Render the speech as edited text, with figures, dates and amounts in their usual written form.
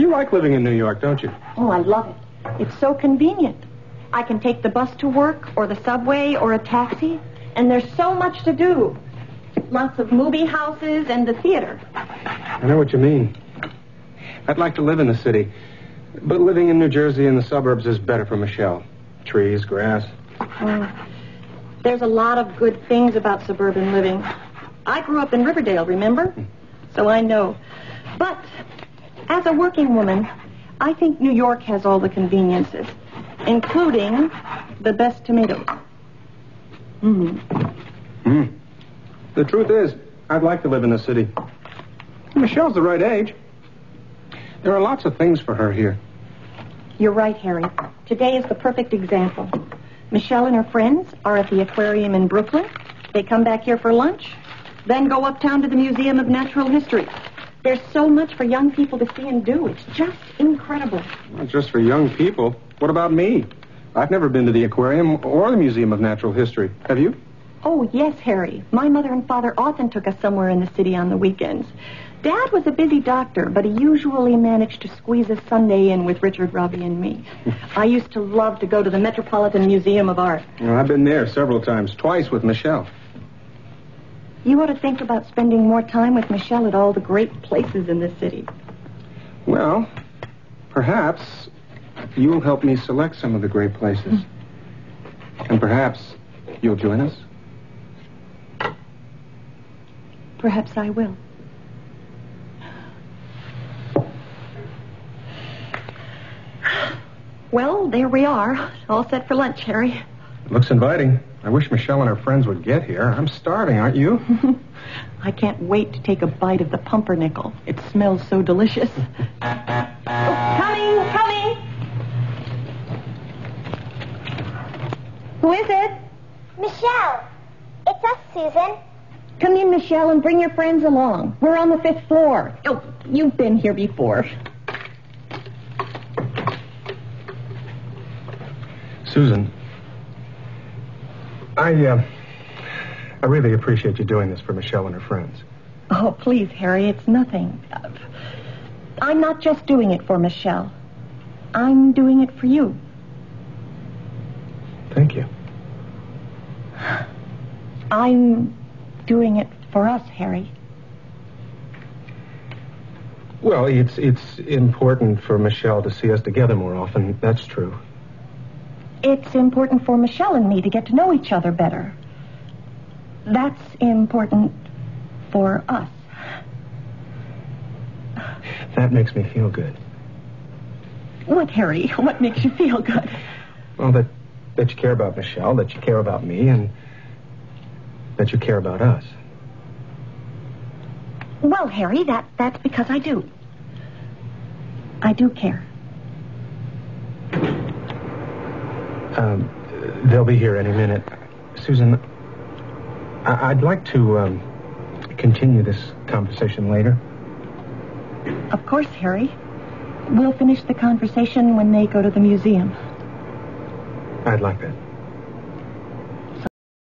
You like living in New York, don't you? Oh, I love it. It's so convenient. I can take the bus to work, or the subway, or a taxi, and there's so much to do. Lots of movie houses and the theater. I know what you mean. I'd like to live in the city, but living in New Jersey in the suburbs is better for Michelle. Trees, grass. There's a lot of good things about suburban living. I grew up in Riverdale, remember? So I know. But as a working woman, I think New York has all the conveniences, including the best tomatoes. The truth is, I'd like to live in the city. Michelle's the right age. There are lots of things for her here. You're right, Harry. Today is the perfect example. Michelle and her friends are at the aquarium in Brooklyn. They come back here for lunch, then go uptown to the Museum of Natural History. There's so much for young people to see and do. It's just incredible. Not just for young people. What about me? I've never been to the aquarium or the Museum of Natural History. Have you? Oh, yes, Harry. My mother and father often took us somewhere in the city on the weekends. Dad was a busy doctor, but he usually managed to squeeze a Sunday in with Richard, Robbie, and me. I used to love to go to the Metropolitan Museum of Art. Well, I've been there several times, twice with Michelle. You ought to think about spending more time with Michelle at all the great places in the city. Well, perhaps you'll help me select some of the great places. And perhaps you'll join us. Perhaps I will. Well, there we are. All set for lunch, Harry. Looks inviting. I wish Michelle and her friends would get here. I'm starving, aren't you? I can't wait to take a bite of the pumpernickel. It smells so delicious. Coming! Who is it? Michelle, it's us, Susan. Come in, Michelle, and bring your friends along. We're on the 5th floor. Oh, you've been here before. Susan, I really appreciate you doing this for Michelle and her friends. Oh, please, Harry, it's nothing. I'm not just doing it for Michelle. I'm doing it for you. Thank you. I'm doing it for us, Harry. Well, it's important for Michelle to see us together more often. That's true. It's important for Michelle and me to get to know each other better. That's important for us. That makes me feel good. What, Harry? What makes you feel good? Well, that you care about Michelle, that you care about me, and that you care about us. Well, Harry, that's because I do. I do care. They'll be here any minute. Susan, I'd like to continue this conversation later. Of course, Harry. We'll finish the conversation when they go to the museum. I'd like that.